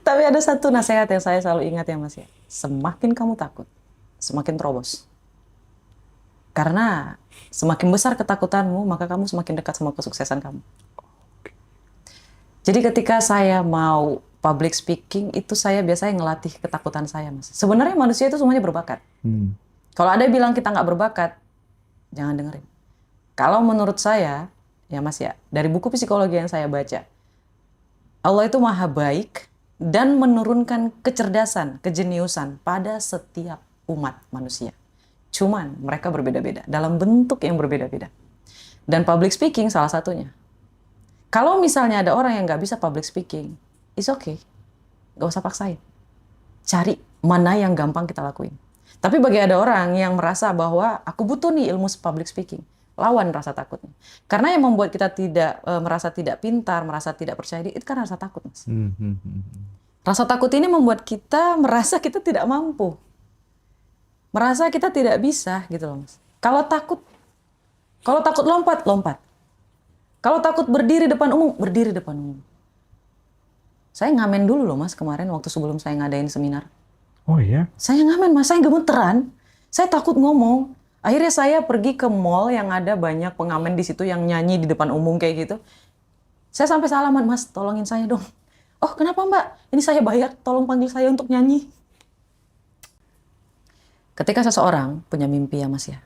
Tapi ada satu nasihat yang saya selalu ingat ya Mas ya. Semakin kamu takut, semakin terobos. Karena semakin besar ketakutanmu, maka kamu semakin dekat sama kesuksesan kamu. Jadi ketika saya mau public speaking, itu saya biasanya ngelatih ketakutan saya, Mas. Sebenarnya manusia itu semuanya berbakat. Hmm. Kalau ada yang bilang kita nggak berbakat, jangan dengerin. Kalau menurut saya, ya Mas ya, dari buku psikologi yang saya baca, Allah itu maha baik dan menurunkan kecerdasan, kejeniusan pada setiap umat manusia. Cuman mereka berbeda-beda, dalam bentuk yang berbeda-beda. Dan public speaking salah satunya. Kalau misalnya ada orang yang nggak bisa public speaking, it's okay. Nggak usah paksain. Cari mana yang gampang kita lakuin. Tapi bagi ada orang yang merasa bahwa aku butuh nih ilmu public speaking, lawan rasa takutnya. Karena yang membuat kita tidak merasa tidak pintar, merasa tidak percaya diri, itu kan rasa takut, Mas. Rasa takut ini membuat kita merasa kita tidak mampu. Merasa kita tidak bisa gitu loh, Mas. Kalau takut lompat, lompat. Kalau takut berdiri depan umum, berdiri depan umum. Saya ngamen dulu loh Mas kemarin waktu sebelum saya ngadain seminar. Oh iya? Saya ngamen Mas, saya gemeteran. Saya takut ngomong. Akhirnya saya pergi ke mall yang ada banyak pengamen di situ yang nyanyi di depan umum kayak gitu. Saya sampai salaman, Mas, tolongin saya dong. Oh kenapa Mbak? Ini saya bayar, tolong panggil saya untuk nyanyi. Ketika seseorang punya mimpi ya Mas ya,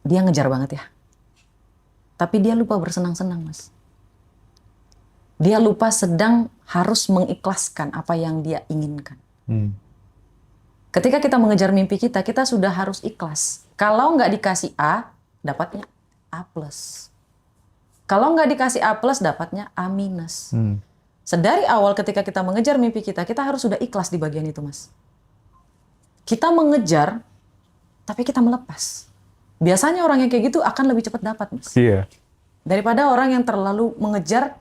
dia ngejar banget ya. Tapi dia lupa bersenang-senang, Mas. Dia lupa sedang harus mengikhlaskan apa yang dia inginkan. Ketika kita mengejar mimpi kita, kita sudah harus ikhlas. Kalau nggak dikasih A, dapatnya A+. Kalau nggak dikasih A+, dapatnya A-. Sedari awal ketika kita mengejar mimpi kita harus sudah ikhlas di bagian itu, Mas. Kita mengejar, tapi kita melepas. Biasanya orang yang kayak gitu akan lebih cepat dapat, Mas. Iya. Daripada orang yang terlalu mengejar,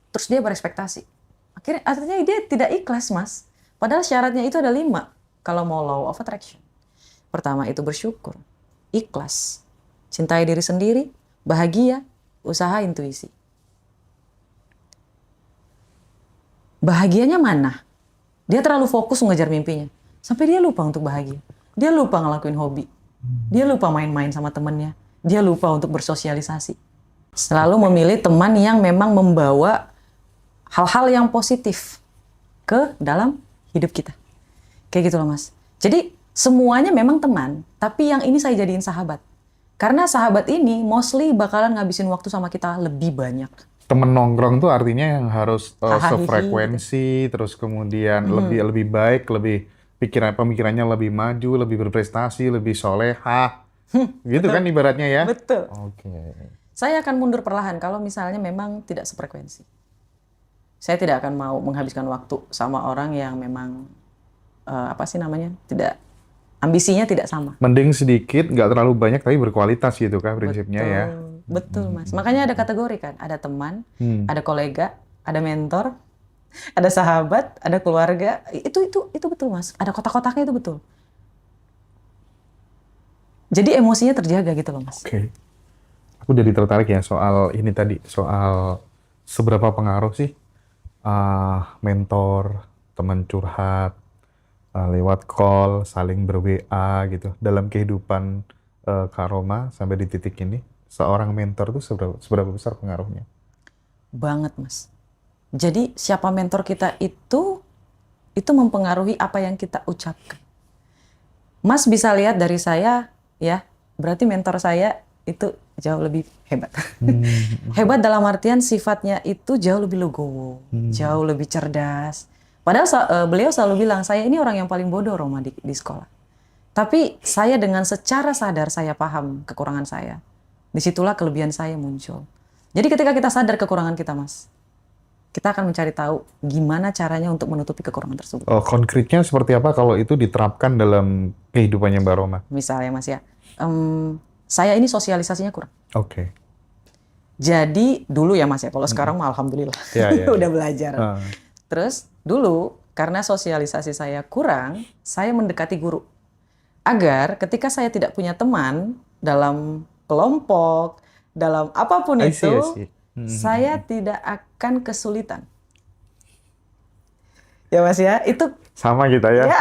terus dia berekspektasi. Akhirnya dia tidak ikhlas, Mas. Padahal syaratnya itu ada 5. Kalau mau law of attraction. Pertama itu bersyukur, ikhlas, cintai diri sendiri, bahagia, usaha intuisi. Bahagianya mana? Dia terlalu fokus mengejar mimpinya. Sampai dia lupa untuk bahagia. Dia lupa ngelakuin hobi. Dia lupa main-main sama temennya. Dia lupa untuk bersosialisasi. Selalu memilih teman yang memang membawa hal-hal yang positif ke dalam hidup kita. Kayak gitu loh Mas. Jadi semuanya memang teman, tapi yang ini saya jadiin sahabat. Karena sahabat ini mostly bakalan ngabisin waktu sama kita lebih banyak. Temen nongkrong tuh artinya yang harus Hahaha, sefrekuensi, terus kemudian lebih baik, lebih pemikirannya lebih maju, lebih berprestasi, lebih solehah. Gitu kan ibaratnya ya? Betul. Oke. Saya akan mundur perlahan kalau misalnya memang tidak sefrekuensi. Saya tidak akan mau menghabiskan waktu sama orang yang memang tidak ambisinya tidak sama. Mending sedikit, nggak terlalu banyak, tapi berkualitas gitu kan prinsipnya ya. Betul, Mas. Makanya ada kategori kan, ada teman, ada kolega, ada mentor, ada sahabat, ada keluarga. Itu betul, Mas. Ada kotak-kotaknya itu betul. Jadi emosinya terjaga gitu loh, Mas. Oke. Aku jadi tertarik ya soal ini tadi, soal seberapa pengaruh sih mentor, teman curhat, lewat call, saling ber-WA gitu. Dalam kehidupan Kak Roma sampai di titik ini, seorang mentor itu seberapa besar pengaruhnya? Banget, Mas. Jadi siapa mentor kita itu mempengaruhi apa yang kita ucapkan. Mas bisa lihat dari saya, ya, berarti mentor saya itu jauh lebih hebat. Hebat dalam artian sifatnya itu jauh lebih legowo, jauh lebih cerdas. Padahal beliau selalu bilang, saya ini orang yang paling bodoh Roma di sekolah. Tapi saya dengan secara sadar saya paham kekurangan saya. Disitulah kelebihan saya muncul. Jadi ketika kita sadar kekurangan kita, Mas, kita akan mencari tahu gimana caranya untuk menutupi kekurangan tersebut. Oh, konkretnya seperti apa kalau itu diterapkan dalam kehidupannya Mbak Roma? Misalnya, Mas ya, saya ini sosialisasinya kurang. Oke. Jadi dulu ya Mas ya, kalau sekarang mah alhamdulillah udah belajar. Terus dulu karena sosialisasi saya kurang, saya mendekati guru. Agar ketika saya tidak punya teman dalam kelompok, dalam apapun I see. itu, saya tidak akan kesulitan. Ya Mas ya, itu Sama kita ya. ya.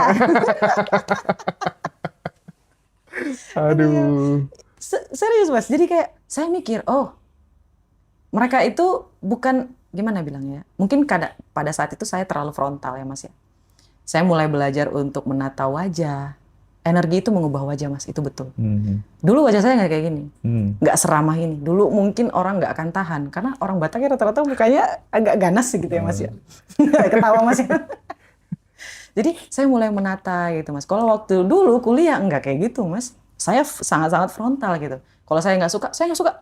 Aduh, ya. Aduh. Serius Mas. Jadi kayak saya mikir, oh mereka itu bukan gimana bilangnya. Mungkin pada saat itu saya terlalu frontal ya Mas ya. Saya mulai belajar untuk menata wajah. Energi itu mengubah wajah Mas, itu betul. Dulu wajah saya nggak kayak gini, nggak seramah ini. Dulu mungkin orang nggak akan tahan, karena orang Batak ya rata-rata mukanya agak ganas gitu ya Mas ya. Ketawa Mas ya. Jadi saya mulai menata gitu Mas. Kalau waktu dulu kuliah nggak kayak gitu Mas. Saya sangat-sangat frontal gitu. Kalau saya nggak suka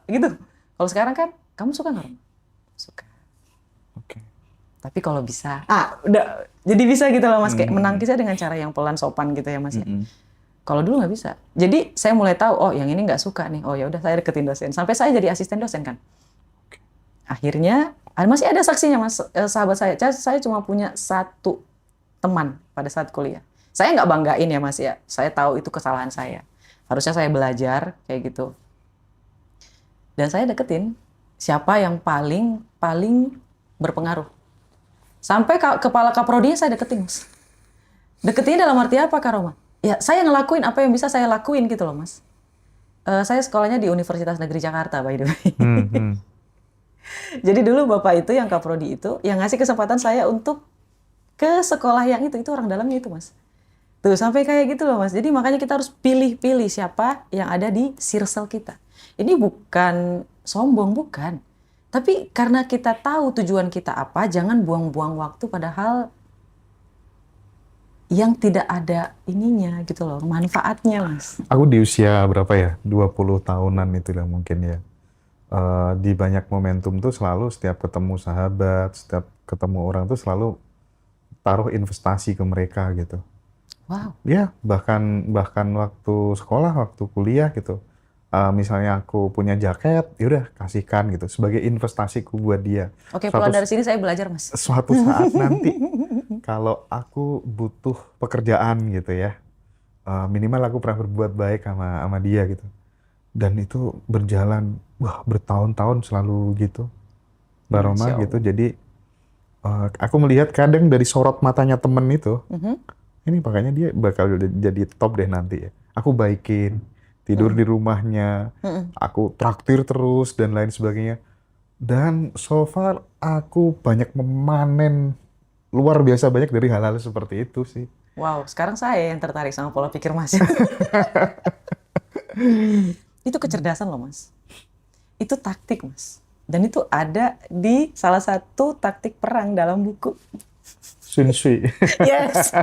gitu. Kalau sekarang kan, kamu suka nggak? Suka. Oke. Tapi kalau bisa, udah jadi bisa gitu loh Mas. Kayak menangkisnya dengan cara yang pelan sopan gitu ya Mas ya. Kalau dulu nggak bisa. Jadi saya mulai tahu, oh yang ini nggak suka nih. Oh ya udah saya deketin dosen. Sampai saya jadi asisten dosen kan. Akhirnya masih ada saksinya Mas, sahabat saya. Saya cuma punya satu teman pada saat kuliah. Saya nggak banggain ya Mas ya. Saya tahu itu kesalahan saya. Harusnya saya belajar kayak gitu. Dan saya deketin siapa yang paling berpengaruh. Sampai kepala kaprodinya saya deketin Mas. Deketinnya dalam arti apa Kak Roma? Ya, saya ngelakuin apa yang bisa saya lakuin gitu loh, Mas. Saya sekolahnya di Universitas Negeri Jakarta, by the way. Jadi dulu Bapak itu yang Kaprodi itu, yang ngasih kesempatan saya untuk ke sekolah yang itu orang dalamnya itu, Mas. Tuh, sampai kayak gitu loh, Mas. Jadi makanya kita harus pilih-pilih siapa yang ada di circle kita. Ini bukan sombong, bukan. Tapi karena kita tahu tujuan kita apa, jangan buang-buang waktu padahal yang tidak ada ininya gitu loh, manfaatnya Mas. Aku di usia berapa ya? 20 tahunan itu lah mungkin ya. Di banyak momentum tuh selalu setiap ketemu sahabat, setiap ketemu orang tuh selalu taruh investasi ke mereka gitu. Wow. Ya, bahkan waktu sekolah, waktu kuliah gitu. Misalnya aku punya jaket, yaudah kasihkan gitu sebagai investasiku buat dia. Oke, pulang dari sini saya belajar Mas. Suatu saat nanti kalau aku butuh pekerjaan gitu ya, minimal aku pernah berbuat baik sama dia gitu. Dan itu berjalan, bertahun-tahun selalu gitu, Mbak Roma gitu. Jadi aku melihat kadang dari sorot matanya temen itu, ini makanya dia bakal jadi top deh nanti ya. Aku baikin, tidur di rumahnya, aku traktir terus dan lain sebagainya. Dan so far aku banyak memanen luar biasa banyak dari hal-hal seperti itu sih. Wow, sekarang saya yang tertarik sama pola pikir Mas. Itu kecerdasan loh Mas. Itu taktik Mas. Dan itu ada di salah satu taktik perang dalam buku. Sun Tzu. Yes.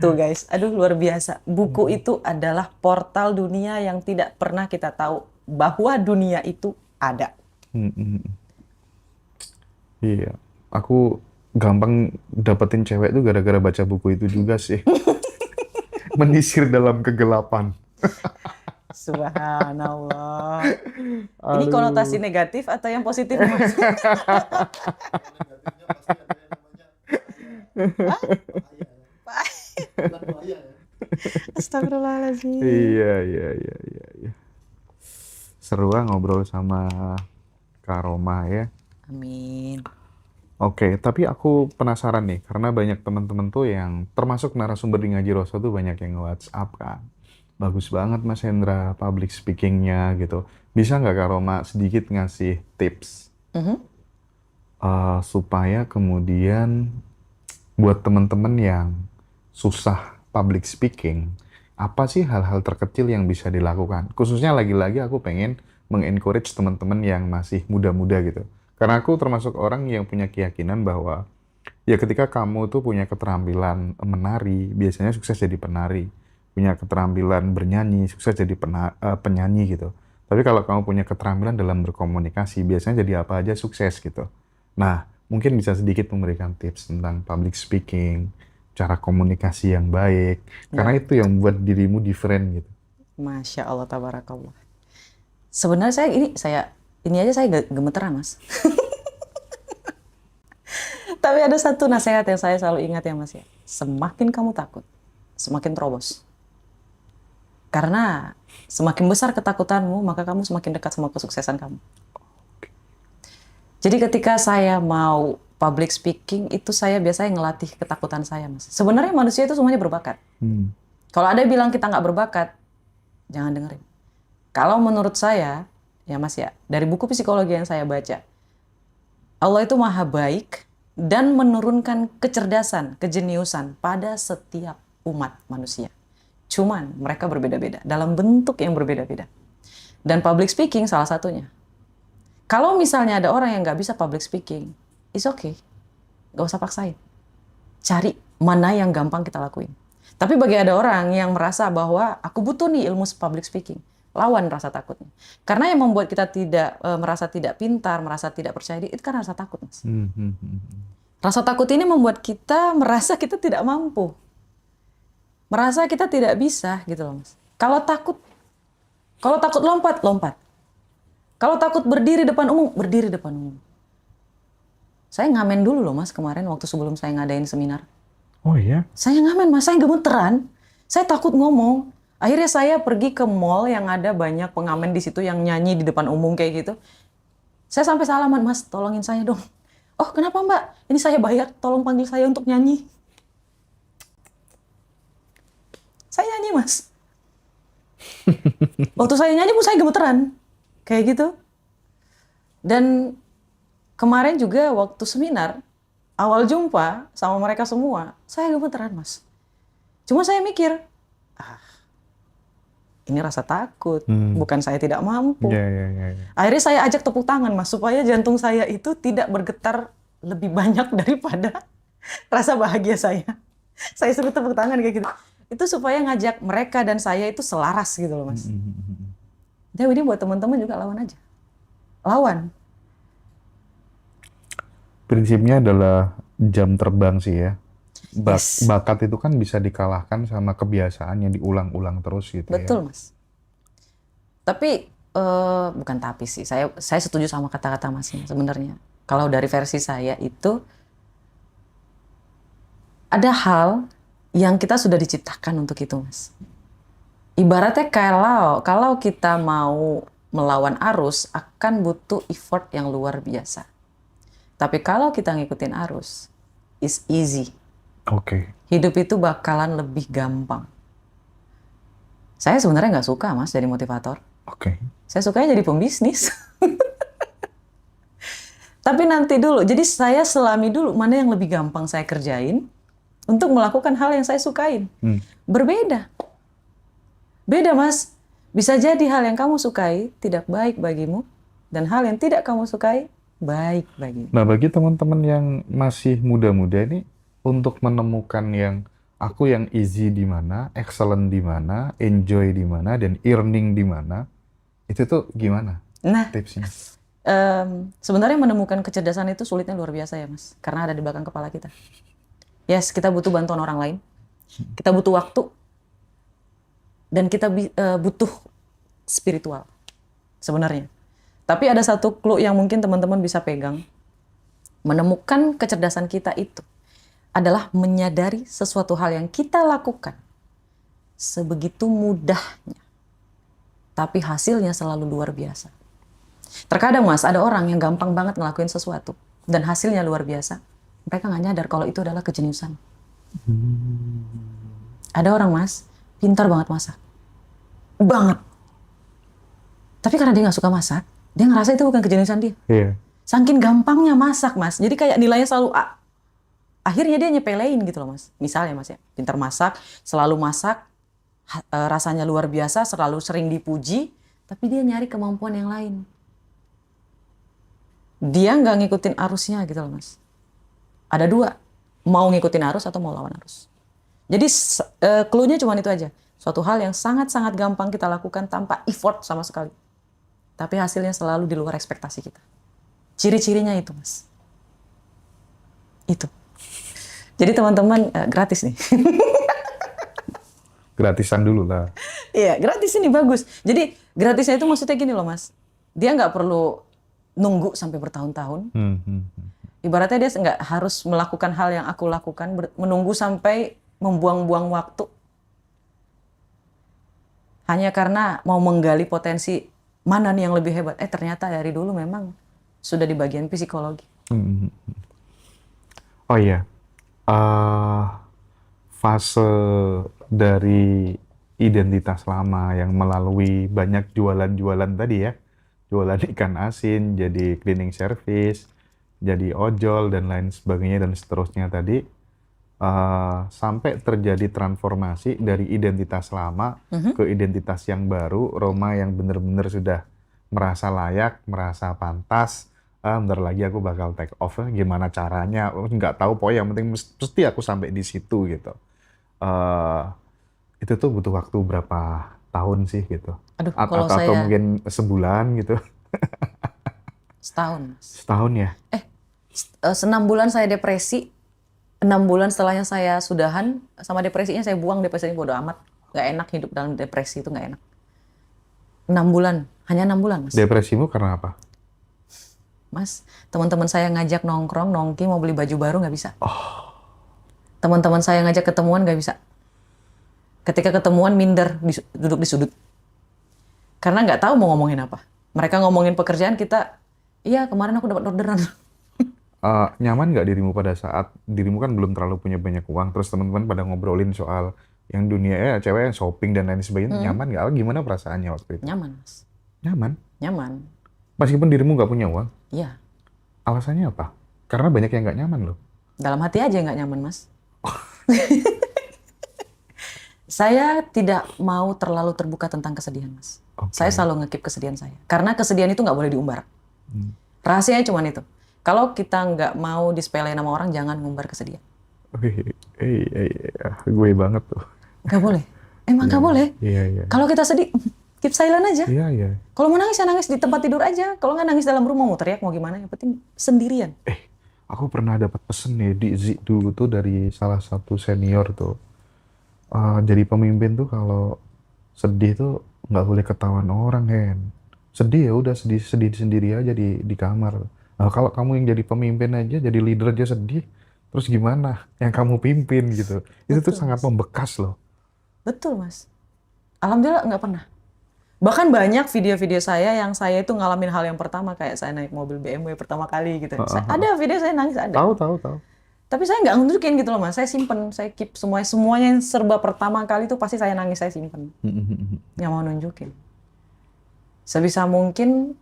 Tuh guys, aduh luar biasa. Buku itu adalah portal dunia yang tidak pernah kita tahu bahwa dunia itu ada. Iya, aku gampang dapetin cewek tuh gara-gara baca buku itu juga sih. Menyisir dalam kegelapan. Subhanallah. Ini konotasi negatif atau yang positif Mas? Astagfirullahaladzim. Iya. Seru lah ngobrol sama Kak Roma ya. Amin. Oke, tapi aku penasaran nih, karena banyak teman-teman tuh yang termasuk narasumber di Ngaji Roso tuh banyak yang nge-WhatsApp kan. Bagus banget Mas Hendra public speaking-nya gitu. Bisa nggak Kak Roma sedikit ngasih tips supaya kemudian buat teman-teman yang susah public speaking, apa sih hal-hal terkecil yang bisa dilakukan? Khususnya lagi-lagi aku pengen mengencourage teman-teman yang masih muda-muda gitu. Karena aku termasuk orang yang punya keyakinan bahwa ya ketika kamu tuh punya keterampilan menari, biasanya sukses jadi penari. Punya keterampilan bernyanyi, sukses jadi penyanyi gitu. Tapi kalau kamu punya keterampilan dalam berkomunikasi, biasanya jadi apa aja sukses gitu. Nah, mungkin bisa sedikit memberikan tips tentang public speaking, cara komunikasi yang baik, karena itu yang membuat dirimu different gitu. Masya Allah, tabarakallah. Sebenarnya ini aja saya gemeteran Mas. Tapi ada satu nasihat yang saya selalu ingat ya Mas ya. Semakin kamu takut, semakin terobos. Karena semakin besar ketakutanmu, maka kamu semakin dekat sama kesuksesan kamu. Jadi ketika saya mau public speaking itu saya biasanya ngelatih ketakutan saya, Mas. Sebenarnya manusia itu semuanya berbakat. Kalau ada yang bilang kita nggak berbakat, jangan dengerin. Kalau menurut saya, ya Mas ya, dari buku psikologi yang saya baca, Allah itu maha baik dan menurunkan kecerdasan, kejeniusan pada setiap umat manusia. Cuman mereka berbeda-beda, dalam bentuk yang berbeda-beda. Dan public speaking salah satunya. Kalau misalnya ada orang yang nggak bisa public speaking, it's okay. Nggak usah paksain. Cari mana yang gampang kita lakuin. Tapi bagi ada orang yang merasa bahwa aku butuh nih ilmu public speaking, lawan rasa takutnya. Karena yang membuat kita tidak merasa tidak pintar, merasa tidak percaya diri, itu kan rasa takut, Mas. Rasa takut ini membuat kita merasa kita tidak mampu. Merasa kita tidak bisa gitu loh, Mas. Kalau takut lompat, lompat. Kalau takut berdiri depan umum, berdiri depan umum. Saya ngamen dulu loh, Mas, kemarin waktu sebelum saya ngadain seminar. Oh iya? Saya ngamen, Mas, saya gemeteran. Saya takut ngomong. Akhirnya saya pergi ke mall yang ada banyak pengamen di situ yang nyanyi di depan umum kayak gitu. Saya sampai salaman, Mas, tolongin saya dong. Oh, kenapa Mbak? Ini saya bayar, tolong panggil saya untuk nyanyi. Saya nyanyi, Mas. Waktu saya nyanyi pun saya gemeteran. Kayak gitu. Dan kemarin juga waktu seminar, awal jumpa sama mereka semua, saya gemeteran, Mas. Cuma saya mikir, ini rasa takut, bukan saya tidak mampu. Akhirnya saya ajak tepuk tangan, Mas, supaya jantung saya itu tidak bergetar lebih banyak daripada rasa bahagia saya. Saya suruh tepuk tangan kayak gitu. Itu supaya ngajak mereka dan saya itu selaras gitu loh, Mas. Jadi ini buat teman-teman juga lawan aja. Lawan. Prinsipnya adalah jam terbang sih ya. Yes. Bakat itu kan bisa dikalahkan sama kebiasaan yang diulang-ulang terus gitu. Betul, Mas. Tapi bukan tapi sih. Saya setuju sama kata-kata Mas sebenarnya. Kalau dari versi saya itu ada hal yang kita sudah diciptakan untuk itu, Mas. Ibaratnya kalau kita mau melawan arus akan butuh effort yang luar biasa. Tapi kalau kita ngikutin arus, it's easy. Oke. Hidup itu bakalan lebih gampang. Saya sebenarnya nggak suka, Mas, jadi motivator. Oke. Saya sukanya jadi pembisnis. Tapi nanti dulu, jadi saya selami dulu mana yang lebih gampang saya kerjain untuk melakukan hal yang saya sukain. Berbeda. Beda, Mas. Bisa jadi hal yang kamu sukai tidak baik bagimu, dan hal yang tidak kamu sukai baik bagimu. Nah, bagi teman-teman yang masih muda-muda ini, untuk menemukan yang easy di mana, excellent di mana, enjoy di mana, dan earning di mana, itu tuh gimana tipsnya? Sebenarnya menemukan kecerdasan itu sulitnya luar biasa ya, Mas. Karena ada di belakang kepala kita. Yes, kita butuh bantuan orang lain. Kita butuh waktu. Dan kita butuh spiritual sebenarnya. Tapi ada satu clue yang mungkin teman-teman bisa pegang. Menemukan kecerdasan kita itu adalah menyadari sesuatu hal yang kita lakukan sebegitu mudahnya. Tapi hasilnya selalu luar biasa. Terkadang, Mas, ada orang yang gampang banget ngelakuin sesuatu dan hasilnya luar biasa. Mereka nggak nyadar kalau itu adalah kejeniusan. Ada orang, Mas, pintar banget masak. Banget. Tapi karena dia nggak suka masak, dia ngerasa itu bukan kejeniusan dia. Iya. Saking gampangnya masak, Mas. Jadi kayak nilainya selalu A. Akhirnya dia nyepelein gitu loh, Mas. Misalnya, Mas ya, pintar masak, selalu masak, rasanya luar biasa, selalu sering dipuji, tapi dia nyari kemampuan yang lain. Dia nggak ngikutin arusnya gitu loh, Mas. Ada dua, mau ngikutin arus atau mau lawan arus. Jadi clue-nya cuma itu aja. Suatu hal yang sangat-sangat gampang kita lakukan tanpa effort sama sekali. Tapi hasilnya selalu di luar ekspektasi kita. Ciri-cirinya itu, Mas. Itu. Jadi teman-teman, gratis nih. Gratisan dulu lah. Iya, gratis ini bagus. Jadi gratisnya itu maksudnya gini loh, Mas. Dia nggak perlu nunggu sampai bertahun-tahun. Ibaratnya dia nggak harus melakukan hal yang aku lakukan, menunggu sampai membuang-buang waktu. Hanya karena mau menggali potensi mana nih yang lebih hebat. Ternyata dari dulu memang sudah di bagian psikologi. Oh iya, eh fase dari identitas lama yang melalui banyak jualan-jualan tadi ya, jualan ikan asin, jadi cleaning service, jadi ojol dan lain sebagainya dan seterusnya tadi, sampai terjadi transformasi dari identitas lama Mhm. ke identitas yang baru, Roma yang benar-benar sudah merasa layak, merasa pantas. Bentar lagi aku bakal take off, gimana caranya? Nggak tahu, pokoknya yang penting mesti aku sampai di situ gitu. eh itu tuh butuh waktu berapa tahun sih gitu? Aduh, kalau Atau saya mungkin sebulan gitu? setahun, Mas. Setahun ya? 6 bulan saya depresi, 6 bulan setelahnya saya sudahan, sama depresinya saya buang depresinya bodo amat. Gak enak hidup dalam depresi itu gak enak. 6 bulan, hanya 6 bulan, Mas. Depresimu karena apa? Mas, teman-teman saya ngajak nongkrong, nongki mau beli baju baru nggak bisa. Teman-teman saya ngajak ketemuan nggak bisa. Ketika ketemuan minder, duduk di sudut. Karena nggak tahu mau ngomongin apa. Mereka ngomongin pekerjaan, kita, iya kemarin aku dapat orderan. Nyaman nggak dirimu pada saat dirimu kan belum terlalu punya banyak uang, terus teman-teman pada ngobrolin soal yang dunia cewek yang shopping dan lain sebagainya, nyaman nggak? Gimana perasaannya waktu itu? Nyaman, Mas. Nyaman? Nyaman. Meskipun dirimu nggak punya uang? Iya. Alasannya apa? Karena banyak yang nggak nyaman loh. Dalam hati aja nggak nyaman, Mas. Saya tidak mau terlalu terbuka tentang kesedihan, Mas. Oke. Saya selalu ngekip kesedihan saya. Karena kesedihan itu nggak boleh diumbar. Rahasianya cuma itu. Kalau kita nggak mau disepelein sama orang, jangan ngumbar kesedihan. Gue banget tuh. Nggak boleh. Emang nggak boleh. Iya, iya. Kalau kita sedih, keep silent aja. Iya, iya. Kalau mau nangis, ya nangis di tempat tidur aja. Kalau nggak nangis dalam rumah, mau teriak, mau gimana. Yang penting sendirian. Aku pernah dapat pesen nih di Zik dulu tuh dari salah satu senior tuh. Jadi pemimpin tuh kalau sedih tuh nggak boleh ketahuan orang, Hen. Sedih ya udah sedih sedih sendiri aja di kamar. Nah, kalau kamu yang jadi pemimpin aja, jadi leader aja sedih, terus gimana? Yang kamu pimpin gitu. Itu tuh Betul, sangat Mas. membekas loh. Betul, Mas. Alhamdulillah nggak pernah. Bahkan banyak video-video saya yang saya itu ngalamin hal yang pertama. Kayak saya naik mobil BMW pertama kali gitu. Ada video saya nangis, ada. Tahu, tahu, tahu. Tapi saya nggak nunjukin gitu loh, Mas. Saya simpen, saya keep semuanya yang serba pertama kali itu pasti saya nangis, saya simpen. Nggak mau nunjukin. Sebisa mungkin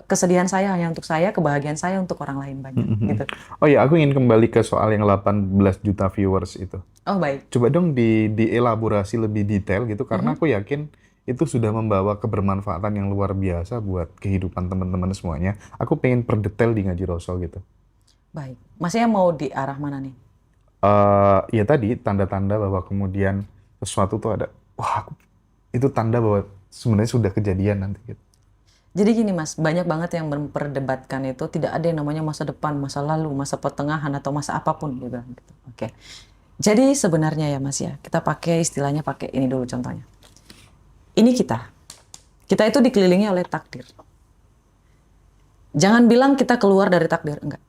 kesedihan saya hanya untuk saya, kebahagiaan saya untuk orang lain banyak gitu. Oh iya, aku ingin kembali ke soal yang 18 juta viewers itu. Oh baik. Coba dong dielaborasi lebih detail gitu, karena aku yakin itu sudah membawa kebermanfaatan yang luar biasa buat kehidupan teman-teman semuanya. Aku pengen per detail di Ngaji Rasul gitu. Baik. Masnya mau di arah mana nih? Ya tadi tanda-tanda bahwa kemudian sesuatu tuh ada, wah itu tanda bahwa sebenarnya sudah kejadian nanti gitu. Jadi gini Mas, banyak banget yang memperdebatkan itu tidak ada yang namanya masa depan, masa lalu, masa pertengahan atau masa apapun gitu. Oke. Jadi sebenarnya ya Mas ya, kita pakai istilahnya pakai ini dulu contohnya. Ini kita. Kita itu dikelilingi oleh takdir. Jangan bilang kita keluar dari takdir, enggak.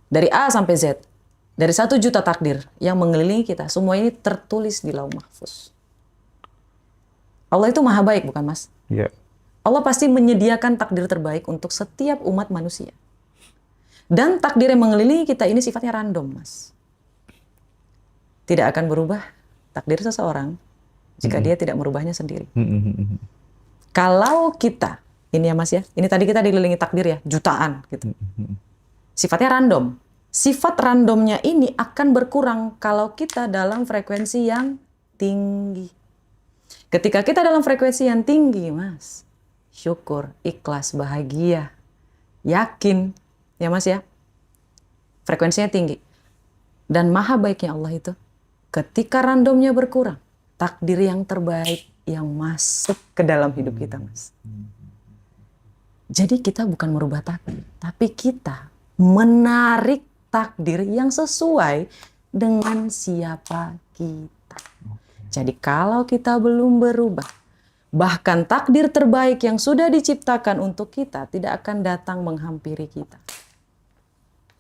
Dari A sampai Z, dari 1 juta takdir yang mengelilingi kita, semua ini tertulis di Lauh Mahfuz. Allah itu maha baik, bukan Mas? Iya. Allah pasti menyediakan takdir terbaik untuk setiap umat manusia. Dan takdir yang mengelilingi kita ini sifatnya random, Mas. Tidak akan berubah takdir seseorang jika dia tidak merubahnya sendiri. Kalau kita, ini ya Mas ya, ini tadi kita dikelilingi takdir ya, jutaan gitu. Sifatnya random. Sifat randomnya ini akan berkurang kalau kita dalam frekuensi yang tinggi. Ketika kita dalam frekuensi yang tinggi, Mas, syukur, ikhlas, bahagia, yakin, ya Mas ya, frekuensinya tinggi. Dan maha baiknya Allah itu, ketika randomnya berkurang, takdir yang terbaik yang masuk ke dalam hidup kita, Mas. Jadi kita bukan merubah takdir, tapi kita menarik takdir yang sesuai dengan siapa kita. Jadi kalau kita belum berubah, bahkan takdir terbaik yang sudah diciptakan untuk kita tidak akan datang menghampiri kita.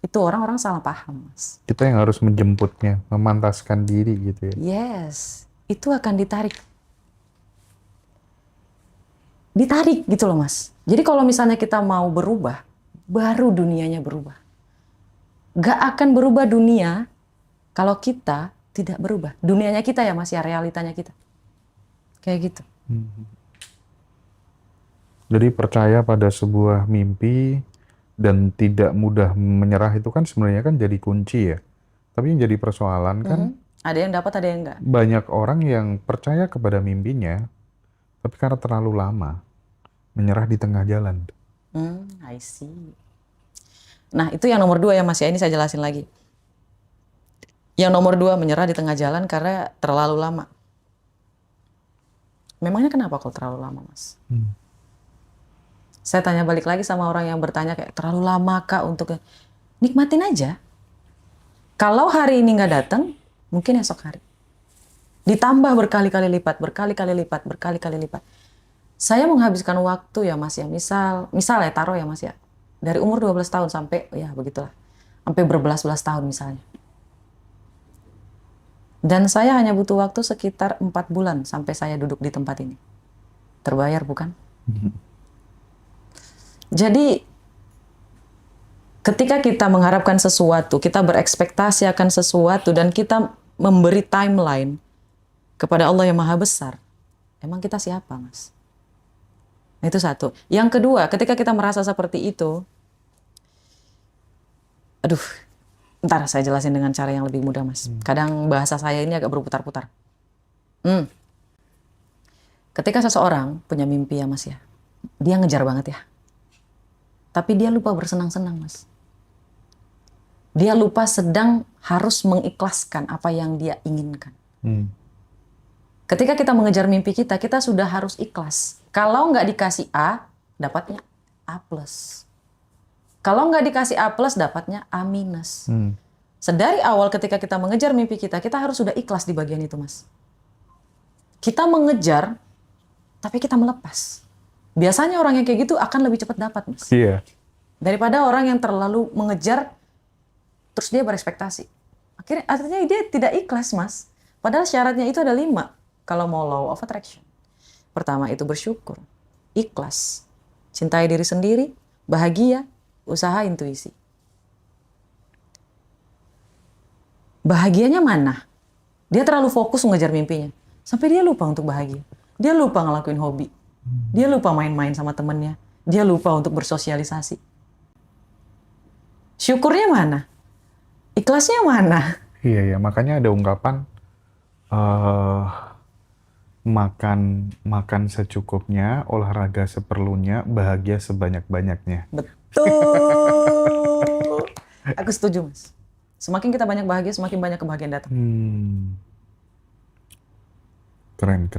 Itu orang-orang salah paham, Mas. Kita yang harus menjemputnya, memantaskan diri gitu ya. Yes, itu akan ditarik. Ditarik gitu loh, Mas. Jadi kalau misalnya kita mau berubah, baru dunianya berubah. Gak akan berubah dunia kalau kita tidak berubah. Dunianya kita ya Mas ya, realitanya kita. Kayak gitu. Jadi percaya pada sebuah mimpi dan tidak mudah menyerah itu kan sebenarnya kan jadi kunci ya. Tapi yang jadi persoalan kan Ada yang dapat, ada yang enggak. banyak orang yang percaya kepada mimpinya, tapi karena terlalu lama menyerah di tengah jalan. I see. Nah, itu yang nomor 2 ya Mas ya, ini saya jelasin lagi. Yang nomor 2 menyerah di tengah jalan karena terlalu lama. Memangnya kenapa kalau terlalu lama Mas? Saya tanya balik lagi sama orang yang bertanya kayak terlalu lama kak untuk nikmatin aja. Kalau hari ini nggak datang, mungkin esok hari. Ditambah berkali-kali lipat, berkali-kali lipat, berkali-kali lipat. Saya menghabiskan waktu ya Mas ya, misal ya taruh ya Mas ya, dari umur 12 tahun sampai ya begitulah, sampai berbelas-belas tahun misalnya. Dan saya hanya butuh waktu sekitar 4 bulan sampai saya duduk di tempat ini. Terbayar bukan? Jadi ketika kita mengharapkan sesuatu, kita berekspektasi akan sesuatu dan kita memberi timeline kepada Allah yang Maha Besar, emang kita siapa Mas? Itu satu. Yang kedua, ketika kita merasa seperti itu, ntar saya jelasin dengan cara yang lebih mudah Mas. Kadang bahasa saya ini agak berputar-putar. Ketika seseorang punya mimpi ya Mas ya, dia ngejar banget ya. Tapi dia lupa bersenang-senang Mas. Dia lupa sedang harus mengikhlaskan apa yang dia inginkan. Ketika kita mengejar mimpi kita, kita sudah harus ikhlas. Kalau nggak dikasih A, dapatnya A+. Kalau nggak dikasih A+, dapatnya A-. Sedari awal ketika kita mengejar mimpi kita harus sudah ikhlas di bagian itu Mas. Kita mengejar, tapi kita melepas. Biasanya orang yang kayak gitu akan lebih cepat dapat Mas. Iya. Daripada orang yang terlalu mengejar, terus dia berekspektasi. Akhirnya dia tidak ikhlas Mas. Padahal syaratnya itu ada 5. Kalau mau law of attraction. Pertama itu bersyukur, ikhlas, cintai diri sendiri, bahagia, usaha intuisi. Bahagianya mana? Dia terlalu fokus mengejar mimpinya. Sampai dia lupa untuk bahagia. Dia lupa ngelakuin hobi. Dia lupa main-main sama temennya. Dia lupa untuk bersosialisasi. Syukurnya mana? Ikhlasnya mana? Iya, makanya ada ungkapan makan secukupnya, olahraga seperlunya, bahagia sebanyak-banyaknya. Betul. Aku setuju Mas. Semakin kita banyak bahagia, semakin banyak kebahagiaan datang. Keren.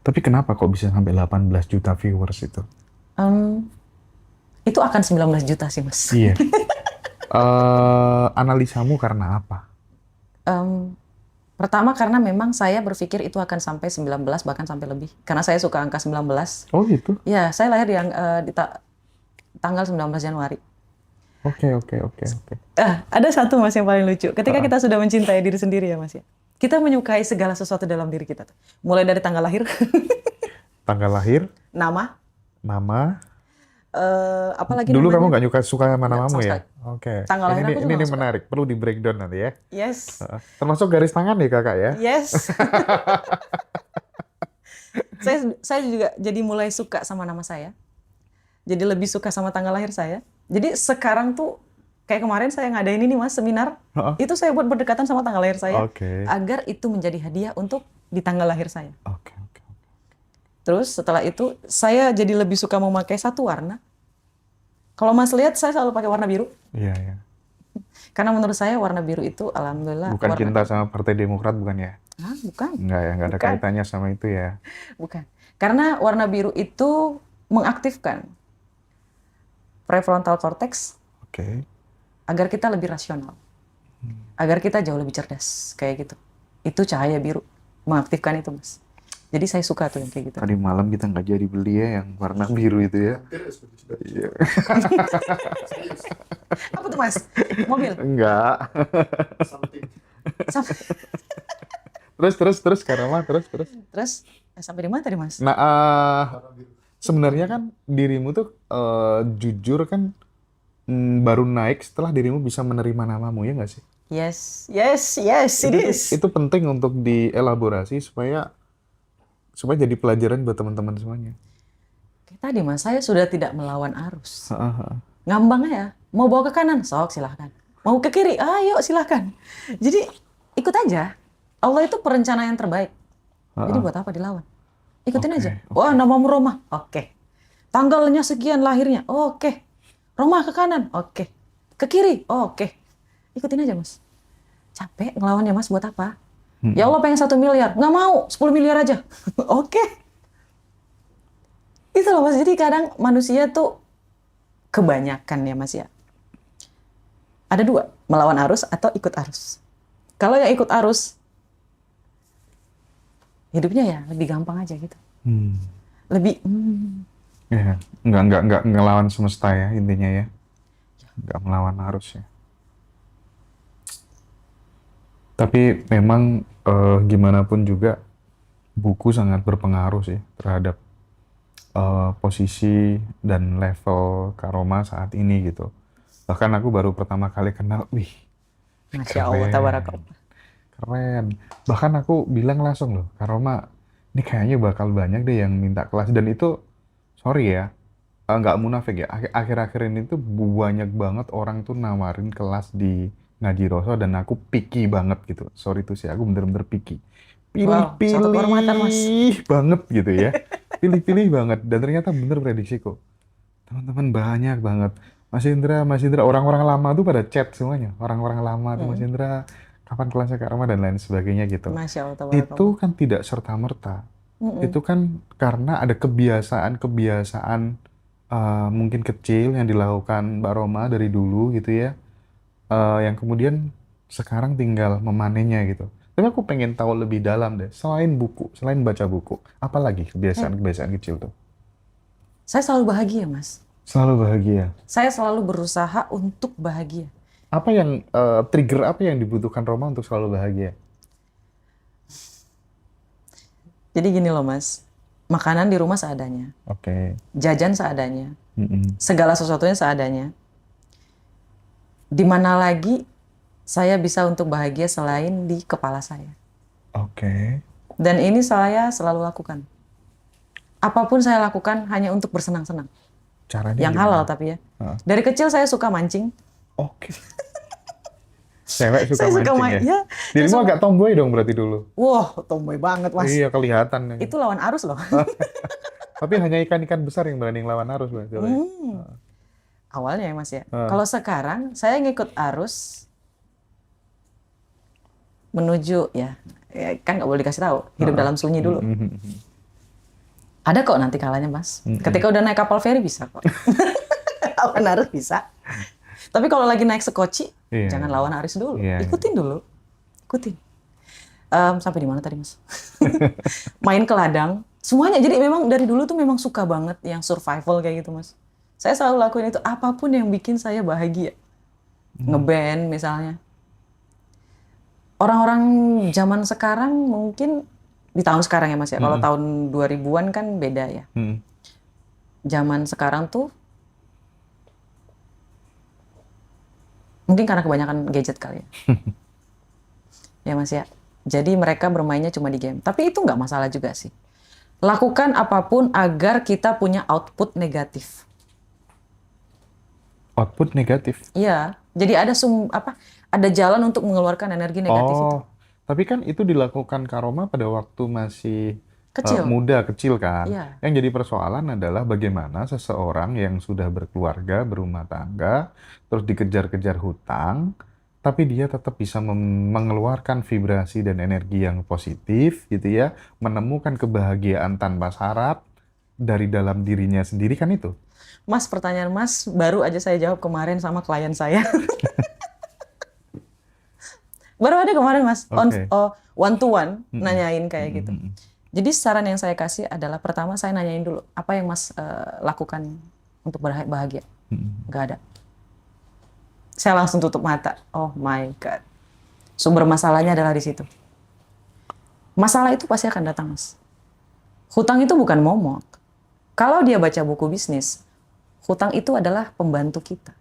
Tapi kenapa kok bisa sampai 18 juta viewers itu? Itu akan 19 juta sih Mas. Iya. Analisamu karena apa? Pertama karena memang saya berpikir itu akan sampai 19 bahkan sampai lebih. Karena saya suka angka 19. Oh gitu? Ya, saya lahir di tanggal 19 Januari. Oke. Ada satu Mas yang paling lucu. Ketika kita sudah mencintai diri sendiri ya Mas ya. Kita menyukai segala sesuatu dalam diri kita. Mulai dari tanggal lahir. Tanggal lahir? Nama. Apalagi Dulu namanya? kamu nggak suka sama namamu ya? Oke. Tanggal lahir aku juga ini nggak suka. menarik, perlu di breakdown nanti ya. Yes. Termasuk garis tangan ya kakak ya? Yes. saya juga jadi mulai suka sama nama saya. Jadi lebih suka sama tanggal lahir saya. Jadi sekarang tuh kayak kemarin saya ngadain ini Mas seminar. Itu saya buat berdekatan sama tanggal lahir saya. Agar itu menjadi hadiah untuk di tanggal lahir saya. Oke. Terus setelah itu saya jadi lebih suka memakai satu warna. Kalau Mas lihat saya selalu pakai warna biru. Iya. Karena menurut saya warna biru itu alhamdulillah. Bukan cinta sama Partai Demokrat bukan ya? Bukan. Nggak ada kaitannya sama itu ya? Bukan. Karena warna biru itu mengaktifkan prefrontal cortex. Oke. Agar kita lebih rasional. Agar kita jauh lebih cerdas. Kayak gitu. Itu cahaya biru. Mengaktifkan itu Mas. Jadi saya suka tuh yang kayak gitu. Tadi malam kita nggak jadi beli ya yang warna biru itu ya. Iya. Apa tuh Mas? Mobil? Enggak. Terus karena terus. Terus sampai di mana tadi Mas? Nah, sebenarnya kan dirimu tuh jujur kan baru naik setelah dirimu bisa menerima namamu, ya nggak sih? Yes, yes, yes, it is. Itu penting untuk dielaborasi supaya supaya jadi pelajaran buat teman-teman semuanya. Kayak tadi mas, saya sudah tidak melawan arus. Heeh. Ngambang ya, mau bawa ke kanan, sok silahkan. Mau ke kiri, ayo silahkan. Jadi ikut aja. Allah itu perencana yang terbaik. Jadi buat apa dilawan? Ikutin Oke, aja. oke. Wah, namamu Roma. Oke. Tanggalnya sekian lahirnya. Oke. Roma ke kanan. Oke. Ke kiri. Oke. Ikutin aja mas. Capek ngelawannya mas, buat apa? Ya Allah pengen 1 miliar. Nggak mau, 10 miliar aja. Oke. Itu loh mas. Jadi kadang manusia tuh kebanyakan ya mas ya. Ada dua, melawan arus atau ikut arus. Kalau yang ikut arus, hidupnya ya lebih gampang aja gitu. Lebih, Ya, nggak ngelawan semesta ya intinya ya. Nggak melawan arus ya. Tapi memang gimana pun juga buku sangat berpengaruh sih terhadap posisi dan level Karoma saat ini gitu. Bahkan aku baru pertama kali kenal, wih, Masya Allah, tabarakallah. keren. Bahkan aku bilang langsung loh, Karoma, ini kayaknya bakal banyak deh yang minta kelas. Dan itu, sorry ya, nggak munafik ya. Akhir-akhir ini tuh banyak banget orang tuh nawarin kelas di Ngaji Roso dan aku picky banget gitu. Sorry tuh sih, aku bener-bener picky. Wow, suatu kehormatan mas. Pilih-pilih banget gitu ya. Pilih-pilih banget. Dan ternyata bener prediksiku. Teman-teman banyak banget. Mas Indra, orang-orang lama tuh pada chat semuanya. Orang-orang lama tuh Mas Indra, kapan kelasnya Kak Rama dan lain sebagainya gitu. Masya Allah, tabarakallah. Itu kan tidak serta-merta. Itu kan karena ada kebiasaan-kebiasaan mungkin kecil yang dilakukan Mbak Roma dari dulu gitu ya. Yang kemudian sekarang tinggal memanennya gitu. Tapi aku pengen tahu lebih dalam deh, selain buku, selain baca buku, apalagi kebiasaan-kebiasaan kecil tuh? Saya selalu bahagia mas. Selalu bahagia. Saya selalu berusaha untuk bahagia. Apa yang trigger apa yang dibutuhkan Roma untuk selalu bahagia? Jadi gini loh mas, makanan di rumah seadanya, Oke. jajan seadanya, Mm-mm. segala sesuatunya seadanya. Di mana lagi saya bisa untuk bahagia selain di kepala saya. Oke. Dan ini saya selalu lakukan. Apapun saya lakukan hanya untuk bersenang-senang. Caranya Yang gimana? halal tapi ya. Dari kecil saya suka mancing. Oke. Cewek suka Saya suka mancing ya? ya. Dirimu agak tomboy dong berarti dulu. Wah, tomboy banget mas. Iya, kelihatan. Itu lawan arus loh. Tapi hanya ikan-ikan besar yang berani ngelawan arus, Bang. Awalnya ya mas ya. Kalau sekarang saya ngikut arus menuju ya kan nggak boleh dikasih tahu. Hidup dalam sunyi dulu. Ada kok nanti kalanya mas. Ketika udah naik kapal feri bisa kok. Lawan arus bisa. Tapi kalau lagi naik sekoci, jangan lawan arus dulu. Ikutin dulu. Ikutin. Sampai di mana tadi mas? Main ke ladang. Semuanya. Jadi memang dari dulu tuh memang suka banget yang survival kayak gitu mas. Saya selalu lakuin itu. Apapun yang bikin saya bahagia. Ngeband misalnya. Orang-orang zaman sekarang mungkin di tahun sekarang ya mas ya. Kalau tahun 2000-an kan beda ya. Zaman sekarang tuh mungkin karena kebanyakan gadget kali ya. Ya mas ya. Jadi mereka bermainnya cuma di game. Tapi itu nggak masalah juga sih. Lakukan apapun agar kita punya output negatif. Output negatif? Iya. Jadi ada jalan untuk mengeluarkan energi negatif itu. Tapi kan itu dilakukan Karoma pada waktu masih Kecil. muda, kecil kan. Iya. Yang jadi persoalan adalah bagaimana seseorang yang sudah berkeluarga, berumah tangga, terus dikejar-kejar hutang, tapi dia tetap bisa mengeluarkan vibrasi dan energi yang positif gitu ya, menemukan kebahagiaan tanpa syarat dari dalam dirinya sendiri kan itu. Mas, pertanyaan Mas baru aja saya jawab kemarin sama klien saya. Baru ada kemarin Mas, one to one nanyain kayak gitu. Jadi saran yang saya kasih adalah pertama saya nanyain dulu apa yang Mas lakukan untuk bahagia. Nggak ada. Saya langsung tutup mata. Oh my God. Sumber masalahnya adalah di situ. Masalah itu pasti akan datang Mas. Hutang itu bukan momok. Kalau dia baca buku bisnis, hutang itu adalah pembantu kita.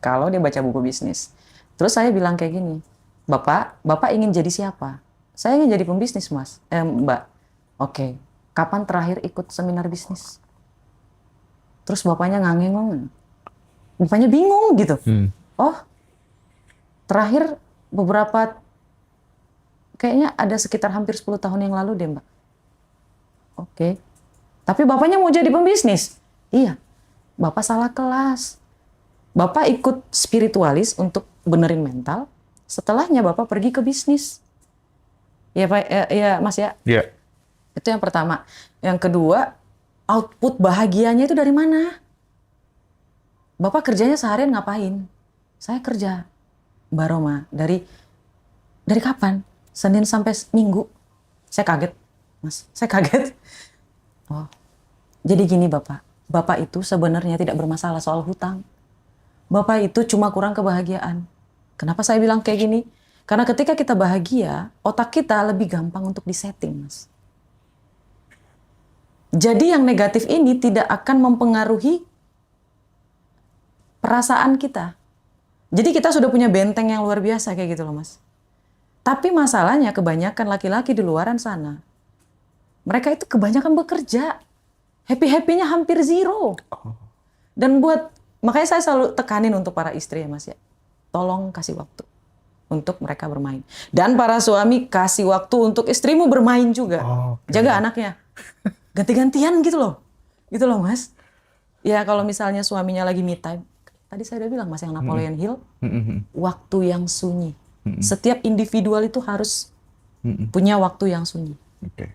kalau dia baca buku bisnis. Terus saya bilang kayak gini, Bapak ingin jadi siapa? Saya ingin jadi pembisnis, Mas. Mbak. Oke. Kapan terakhir ikut seminar bisnis? Terus bapaknya ngangeng. Bapaknya bingung gitu. Oh, terakhir beberapa, kayaknya ada sekitar hampir 10 tahun yang lalu deh, Mbak. Oke. Tapi bapaknya mau jadi pembisnis. Iya. Bapak salah kelas. Bapak ikut spiritualis untuk benerin mental. Setelahnya Bapak pergi ke bisnis. Ya Pak, ya Mas ya. Iya. Itu yang pertama. Yang kedua, output bahagianya itu dari mana? Bapak kerjanya seharian ngapain? Saya kerja, Mbak Roma, dari kapan? Senin sampai Minggu. Saya kaget, Mas. Saya kaget. Oh, jadi gini Bapak. Bapak itu sebenarnya tidak bermasalah soal hutang. Bapak itu cuma kurang kebahagiaan. Kenapa saya bilang kayak gini? Karena ketika kita bahagia, otak kita lebih gampang untuk disetting, Mas. Jadi yang negatif ini tidak akan mempengaruhi perasaan kita. Jadi kita sudah punya benteng yang luar biasa kayak gitu loh, Mas. Tapi masalahnya kebanyakan laki-laki di luaran sana, mereka itu kebanyakan bekerja. Happy-happynya hampir zero. Dan makanya saya selalu tekanin untuk para istri ya Mas ya. Tolong kasih waktu untuk mereka bermain. Dan para suami kasih waktu untuk istrimu bermain juga. Jaga anaknya. Ganti-gantian gitu loh. Gitu loh Mas. Ya kalau misalnya suaminya lagi me time. Tadi saya udah bilang Mas yang Napoleon Hill. Waktu yang sunyi. Setiap individual itu harus punya waktu yang sunyi. Oke.